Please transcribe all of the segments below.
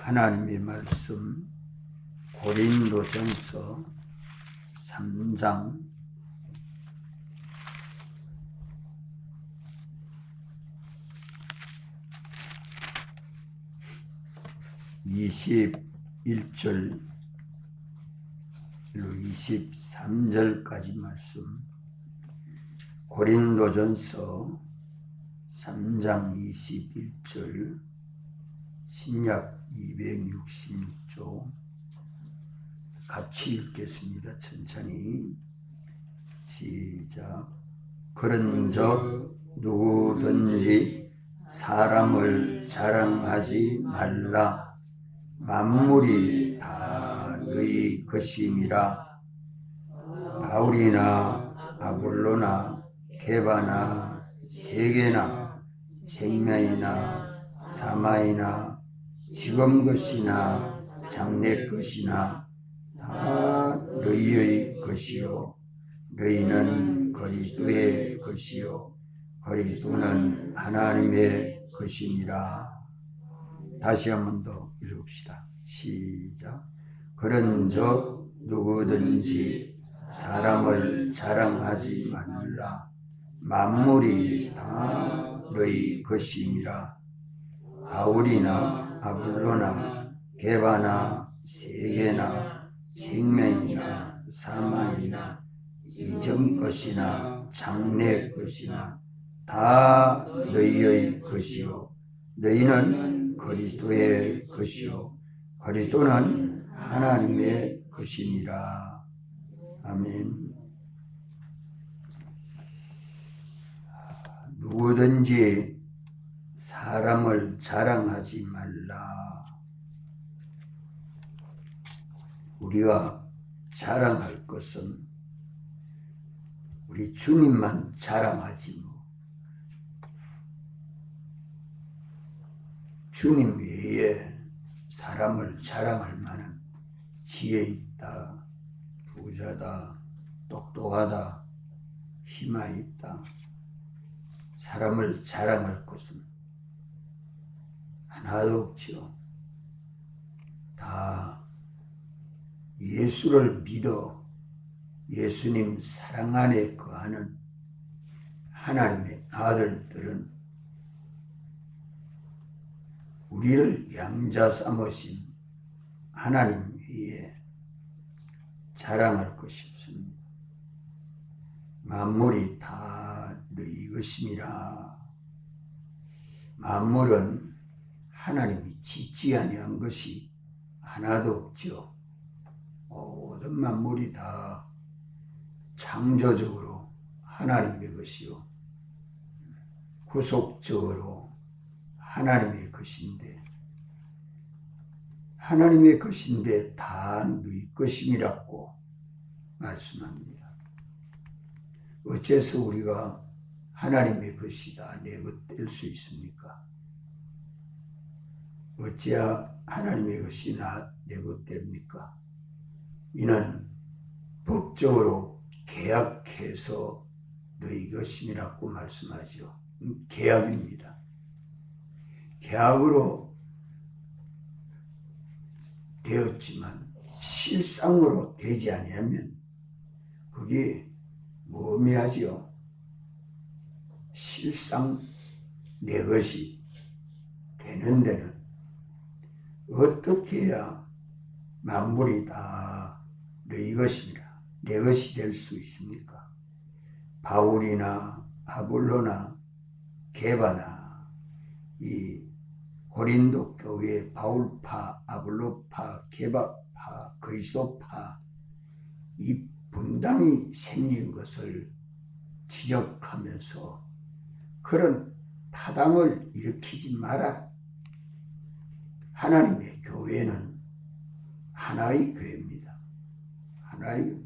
하나님의 말씀 고린도전서 3장 21절 23절까지 말씀, 고린도전서 3장 21절, 신약 266조 같이 읽겠습니다. 천천히 시작. 그런즉 누구든지 사람을 자랑하지 말라. 만물이 다 너희 것임이라. 바울이나 아볼로나 게바나 세계나 생명이나 사마이나 지금 것이나 장래 것이나 다 너희의 것이요 너희는 그리스도의 것이요 그리스도는 하나님의 것이니라. 다시 한 번 더 읽읍시다. 시작. 그런즉 누구든지 사람을 자랑하지 말라. 만물이 다 너희 것임이라. 바울이나 아볼로나 게바나 세계나 생명이나 사망이나 이전 것이나 장래 것이나 다 너희의 것이요 너희는 그리스도의 것이요 그리스도는 하나님의 것이니라. 아멘. 누구든지 사람을 자랑하지 말라. 우리가 자랑할 것은 우리 주님만 자랑하지 뭐. 주님 외에 사람을 자랑할 만한 지혜 있다, 부자다, 똑똑하다, 힘이 있다. 사람을 자랑할 것은 하나도 없죠. 다 예수를 믿어 예수님 사랑 안에 거하는 하나님의 아들들은 우리를 양자 삼으신 하나님 위에 자랑할 것이 없습니다. 만물이 다 너희 것임이라. 만물은 하나님이 짓지 아니한 것이 하나도 없죠. 모든 만물이 다 창조적으로 하나님의 것이요 구속적으로 하나님의 것인데 다 너희 것임이라고 말씀합니다. 어째서 우리가 하나님의 것이다 내 것 될 수 있습니까? 어찌야 하나님의 것이 내 것 됩니까? 이는 법적으로 계약해서 너희 것임이라고 말씀하죠. 계약입니다. 계약으로 되었지만 실상으로 되지 아니하면 그게 무의미하지요. 실상 내 것이 되는 데는 어떻게 해야 만물이 다 너희 것이라 내 것이 될 수 있습니까? 바울이나 아볼로나 게바나 이 고린도 교회 바울파, 아볼로파, 게바파, 그리스도파 이 분당이 생긴 것을 지적하면서 그런 파당을 일으키지 마라. 하나님의 교회는 하나의 교회입니다. 하나의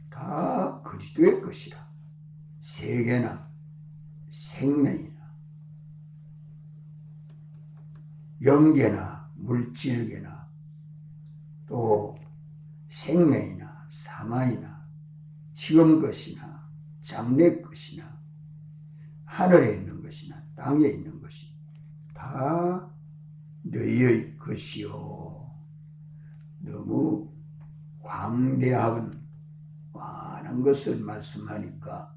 다 그리스도의 것이라. 세계나 생명이나 영계나 물질계나 또 생명이나 사마이나 지금 것이나 장래 것이나 하늘에 있는 것이나 땅에 있는 것이 다 너희의 것이요. 너무 광대한 많은 것을 말씀하니까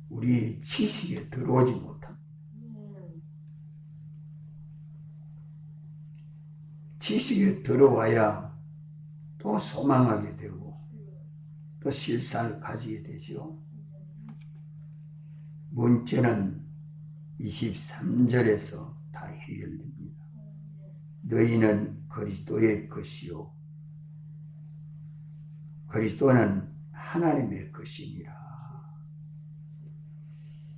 우리 지식에 들어오지 못합니다. 지식에 들어와야 또 소망하게 되고 또 실상을 가지게 되죠. 문제는 23절에서 다 해결됩니다. 너희는 그리스도의 것이요 그리스도는 하나님의 것이니라.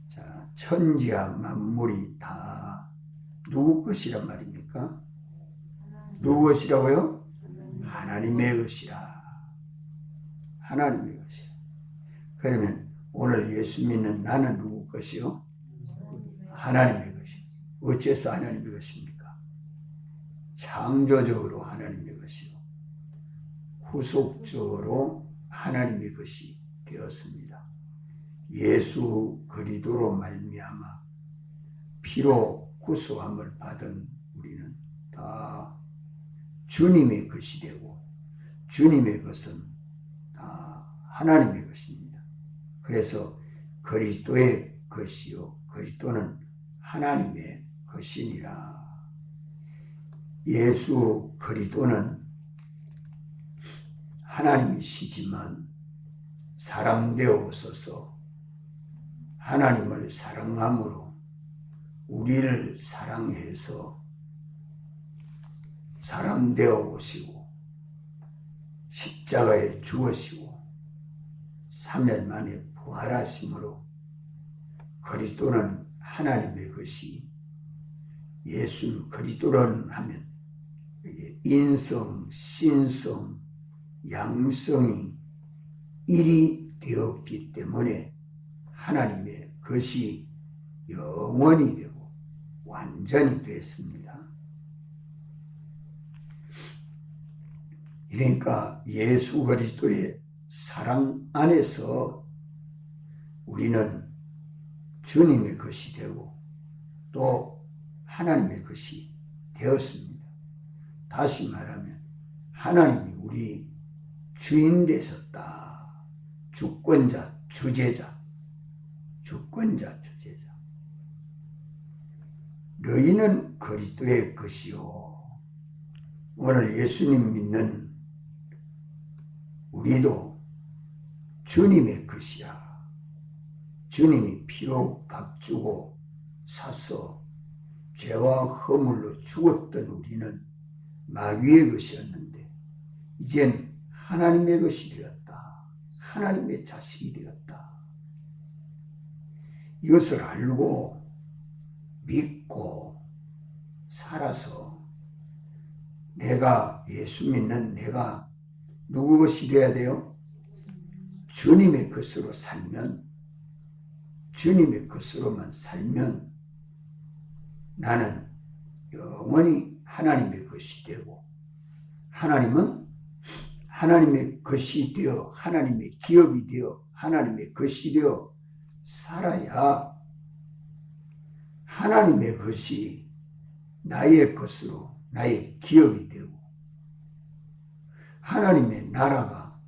자, 천지와 만물이 다 누구 것이란 말입니까? 누구 것이라고요? 하나님의 것이라. 하나님의 것이라. 그러면 오늘 예수 믿는 나는 누구 것이요? 하나님의 것이요. 어째서 하나님의 것입니까? 창조적으로 하나님의 것이요. 후속적으로 하나님의 것이 되었습니다. 예수 그리스도로 말미암아 피로 구속함을 받은 우리는 다 주님의 것이 되고 주님의 것은 다 하나님의 것입니다. 그래서 그리스도의 것이요 그리스도는 하나님의 것이니라. 예수 그리스도는 하나님이시지만 사람 되어 오셔서 하나님을 사랑함으로 우리를 사랑해서 사람 되어 오시고 십자가에 죽으시고 3일 만에 부활하심으로 그리스도는 하나님의 것이 예수 그리스도는 하면 인성, 신성, 양성이 일이 되었기 때문에 하나님의 것이 영원히 되고 완전히 됐습니다. 그러니까 예수 그리스도의 사랑 안에서 우리는 주님의 것이 되고 또 하나님의 것이 되었습니다. 다시 말하면 하나님이 우리 주인 되셨다. 주권자, 주제자. 주권자, 주제자. 너희는 그리스도의 것이요. 오늘 예수님 믿는 우리도 주님의 것이야. 주님이 피로 값주고 사서 죄와 허물로 죽었던 우리는 마귀의 것이었는데 이젠 하나님의 것이 되었다. 하나님의 자식이 되었다. 이것을 알고 믿고 살아서 내가 예수 믿는 내가 누구 것이 되어야 돼요? 주님의 것으로 살면 주님의 것으로만 살면 나는 영원히 하나님의 것이 되고 하나님은 하나님의 것이 되어 하나님의 기업이 되어 하나님의 것이 되어 살아야 하나님의 것이 나의 것으로 나의 기업이 되고 하나님의 나라가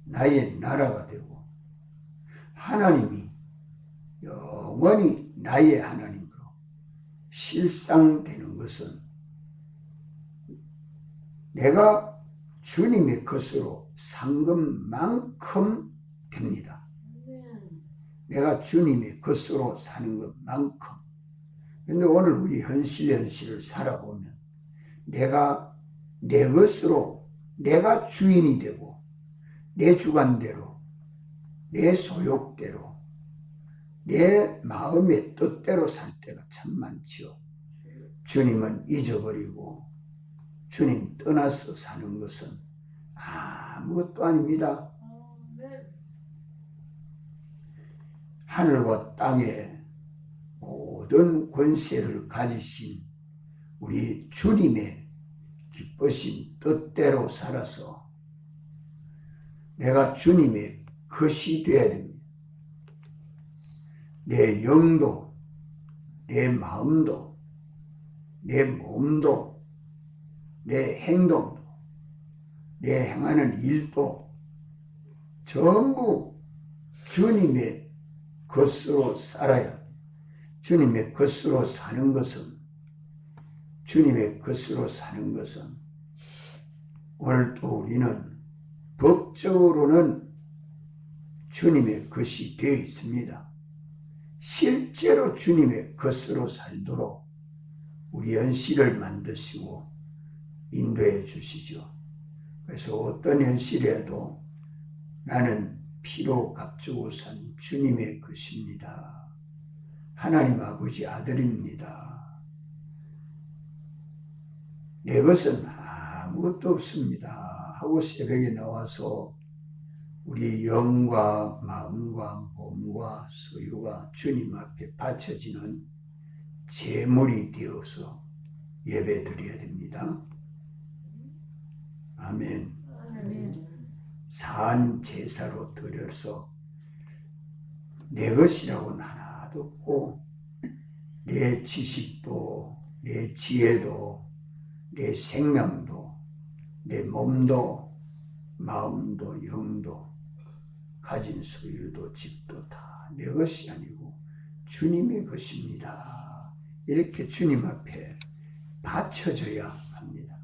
나의 나라가 되고 하나님이 영원히 나의 하나님으로 실상되는 것은 내가 주님의 것으로 산 것만큼 됩니다. 내가 주님의 것으로 사는 것만큼. 그런데 오늘 우리 현실을 살아보면 내가 내 것으로 내가 주인이 되고 내 주관대로 내 소욕대로 내 마음의 뜻대로 살 때가 참 많지요. 주님은 잊어버리고 주님 떠나서 사는 것은 아무것도 아닙니다. 하늘과 땅의 모든 권세를 가지신 우리 주님의 기쁘신 뜻대로 살아서 내가 주님의 것이 되어야 됩니다. 내 영도 내 마음도 내 몸도, 내 행동도, 내 행하는 일도 전부 주님의 것으로 살아야 합니다. 주님의 것으로 사는 것은, 오늘 또 우리는 법적으로는 주님의 것이 되어 있습니다. 실제로 주님의 것으로 살도록 우리 현실을 만드시고 인도해 주시죠. 그래서 어떤 현실에도 나는 피로 값주고 산 주님의 것입니다. 하나님 아버지 아들입니다. 내 것은 아무것도 없습니다 하고 새벽에 나와서 우리 영과 마음과 몸과 소유가 주님 앞에 바쳐지는 제물이 되어서 예배드려야 됩니다. 아멘. 산 제사로 드려서 내 것이라고는 하나도 없고, 내 지식도, 내 지혜도, 내 생명도, 내 몸도, 마음도, 영도, 가진 소유도, 집도 다 내 것이 아니고 주님의 것입니다. 이렇게 주님 앞에 바쳐져야 합니다.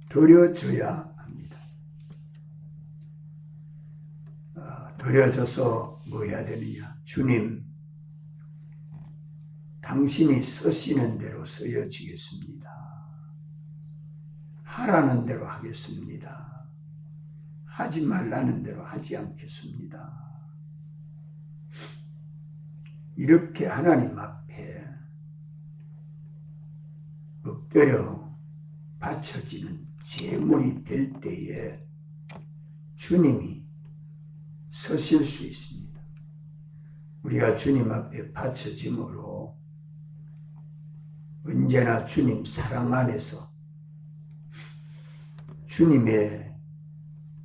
드려져야 합니다. 드려져서 뭐 해야 되느냐? 주님, 당신이 쓰시는 대로 쓰여지겠습니다. 하라는 대로 하겠습니다. 하지 말라는 대로 하지 않겠습니다. 이렇게 하나님 앞에 엎드려 바쳐지는 제물이 될 때에 주님이 서실 수 있습니다. 우리가 주님 앞에 바쳐짐으로 언제나 주님 사랑 안에서 주님의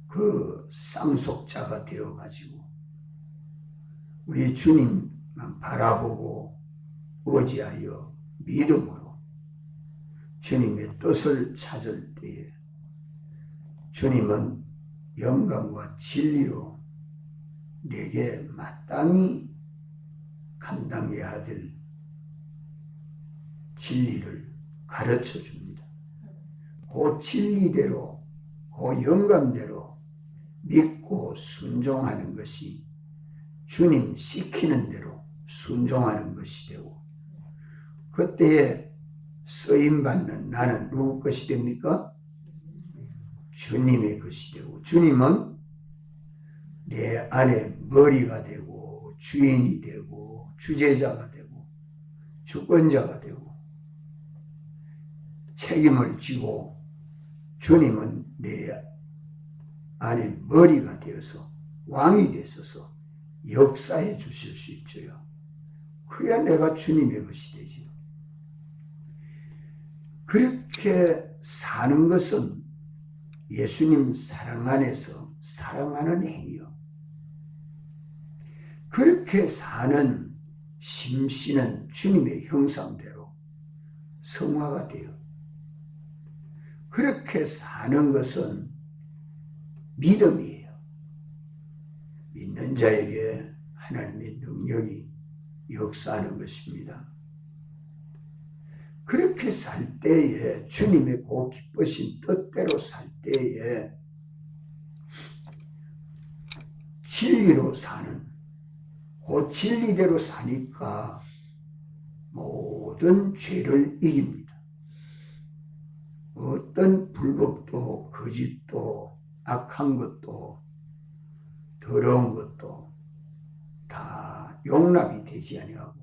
그 상속자가 되어가지고 우리 주님만 바라보고 의지하여 믿음으로 주님의 뜻을 찾을 때에 주님은 영광과 진리로 내게 마땅히 감당해야 될 진리를 가르쳐 줍니다. 그 진리대로, 그 영감대로 믿고 순종하는 것이 주님 시키는 대로 순종하는 것이 되고, 그때에 쓰임받는 나는 누구 것이 됩니까? 주님의 것이 되고, 주님은 내 안에 머리가 되고 주인이 되고 주재자가 되고 주권자가 되고 책임을 지고, 주님은 내 안에 머리가 되어서 왕이 되어서 역사해 주실 수 있죠. 그래야 내가 주님의 것이 되지요. 그렇게 사는 것은 예수님 사랑 안에서 사랑하는 행위요. 그렇게 사는 심씨는 주님의 형상대로 성화가 돼요. 그렇게 사는 것은 믿음이에요. 믿는 자에게 하나님의 능력이 역사하는 것입니다. 그렇게 살 때에, 주님의 그 기쁘신 뜻대로 살 때에 진리로 사는, 그 진리대로 사니까 모든 죄를 이깁니다. 어떤 불법도 거짓도 악한 것도 더러운 것도 다 용납이 되지 아니하고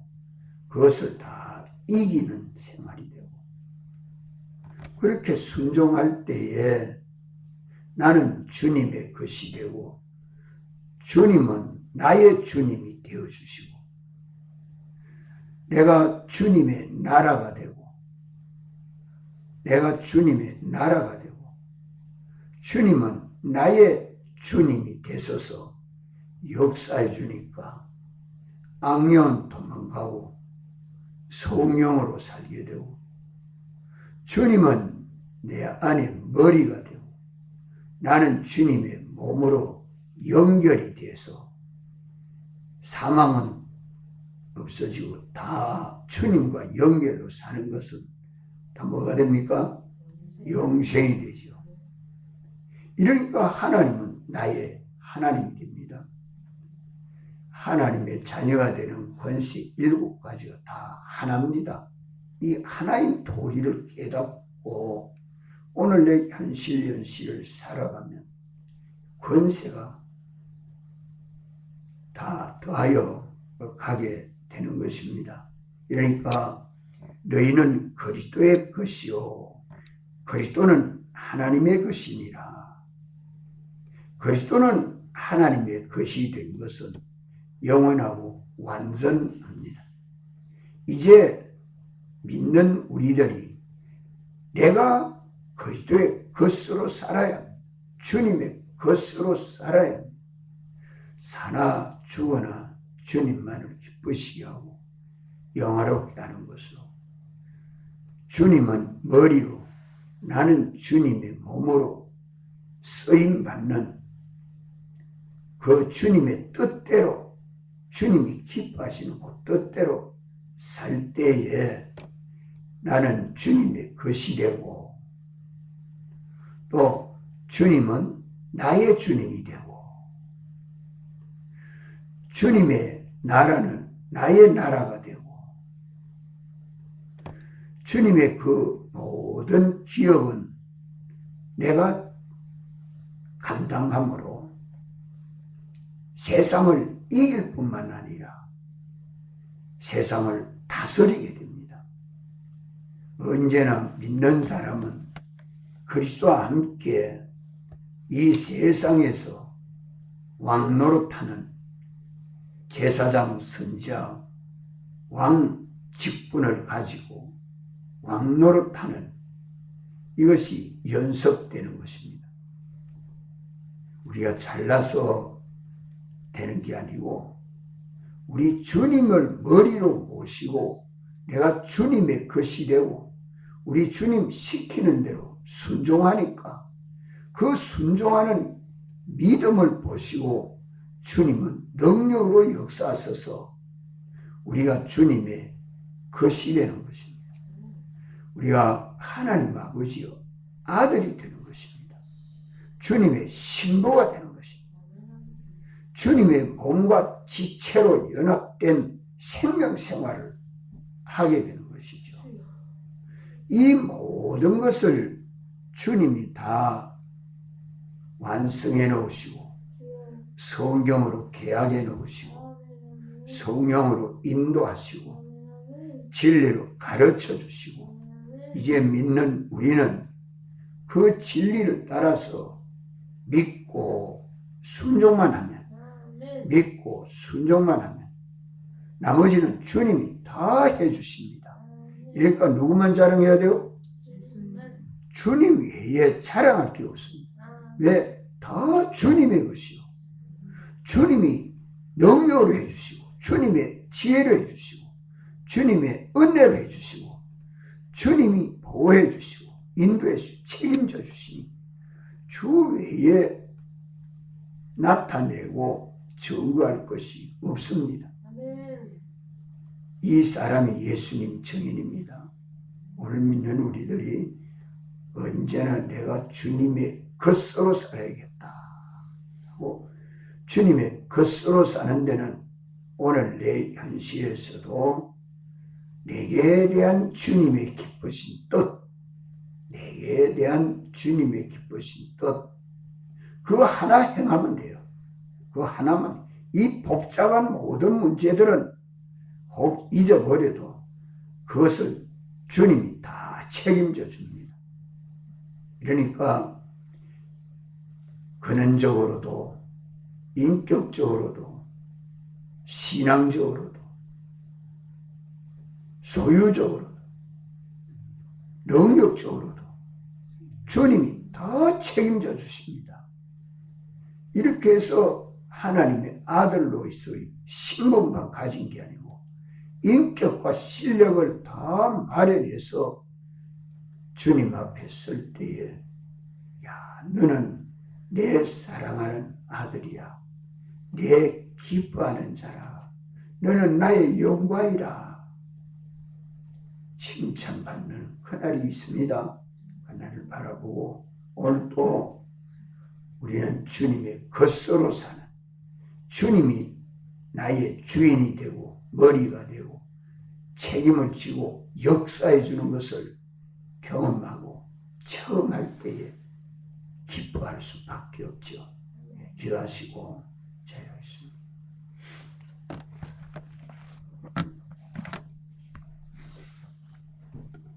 그것을 다 이기는 생활이 되고, 그렇게 순종할 때에 나는 주님의 것이 되고 주님은 나의 주님이 되어주시고, 내가 주님의 나라가 되고, 내가 주님의 나라가 되고, 주님은 나의 주님이 되셔서 역사해 주니까 악령은 도망가고 성령으로 살게 되고 주님은 내 안에 머리가 되고 나는 주님의 몸으로 연결이 돼서 사망은 없어지고 다 주님과 연결로 사는 것은 다 뭐가 됩니까? 영생이 되죠. 이러니까 하나님은 나의 하나님이 됩니다. 하나님의 자녀가 되는 권세 7가지가 다 하나입니다. 이 하나인 도리를 깨닫고 오늘 내 현실을 살아가면 권세가 다 더하여 가게 되는 것입니다. 그러니까 너희는 그리스도의 것이요 그리스도는 하나님의 것이니라. 그리스도는 하나님의 것이 된 것은 영원하고 완전합니다. 이제 믿는 우리들이 내가 그리스도의 것으로 살아야 합니다. 주님의 것으로 살아야 합니다. 사나 죽어나 주님만을 기쁘시게 하고 영화롭게 하는 것으로 주님은 머리로 나는 주님의 몸으로 쓰임받는 그 주님의 뜻대로 주님이 기뻐하시는 그 뜻대로 살 때에 나는 주님의 것이 되고 또 주님은 나의 주님이 되고 주님의 나라는 나의 나라가 되고 주님의 그 모든 기업은 내가 감당함으로 세상을 이길 뿐만 아니라 세상을 다스리게 됩니다. 언제나 믿는 사람은 그리스도와 함께 이 세상에서 왕노릇하는 제사장, 선지자, 왕 직분을 가지고 왕노릇하는 이것이 연습되는 것입니다. 우리가 잘나서 되는 게 아니고 우리 주님을 머리로 모시고 내가 주님의 것이 되고 우리 주님 시키는 대로 순종하니까 그 순종하는 믿음을 보시고 주님은 능력으로 역사하셔서 우리가 주님의 것이 되는 것입니다. 우리가 하나님 아버지요 아들이 되는 것입니다. 주님의 신부가 되는 것입니다. 주님의 몸과 지체로 연합된 생명생활을 하게 되는 것이죠. 이 모든 것을 주님이 다 완성해 놓으시고 성경으로 계약해 놓으시고 성령으로 인도하시고 진리로 가르쳐 주시고 이제 믿는 우리는 그 진리를 따라서 믿고 순종만 하면 나머지는 주님이 다 해주십니다. 그러니까 누구만 자랑해야 돼요? 주님 외에 자랑할 게 없습니다. 왜? 다 주님의 것이요. 주님이 능력으로 해주시고 주님의 지혜로 해주시고 주님의 은혜로 해주시고 주님이 보호해 주시고 인도해 주시고 책임져 주시니 주 외에 나타내고 증거할 것이 없습니다. 이 사람이 예수님 증인입니다. 오늘 믿는 우리들이 언제나 내가 주님의 것으로 살아야겠다 하고 주님의 것으로 사는 데는 오늘 내 현실에서도 내게 대한 주님의 기쁘신 뜻, 내게 대한 주님의 기쁘신 뜻, 그거 하나 행하면 돼요. 그거 하나만. 이 복잡한 모든 문제들은 혹 잊어버려도 그것을 주님이 다 책임져 줍니다. 그러니까 근원적으로도 인격적으로도 신앙적으로도 소유적으로도 능력적으로도 주님이 다 책임져 주십니다. 이렇게 해서 하나님의 아들로서의 신분만 가진 게 아니고 인격과 실력을 다 마련해서 주님 앞에 설 때에 야, 너는 내 사랑하는 아들이야. 내 기뻐하는 자라. 너는 나의 영광이라. 칭찬받는 그날이 있습니다. 그날을 바라보고 오늘 또 우리는 주님의 겉으로 사는, 주님이 나의 주인이 되고 머리가 되고 책임을 지고 역사해 주는 것을 경험하고 체험할 때에 기뻐할 수밖에 없죠. 기도하시고 자유하십니다.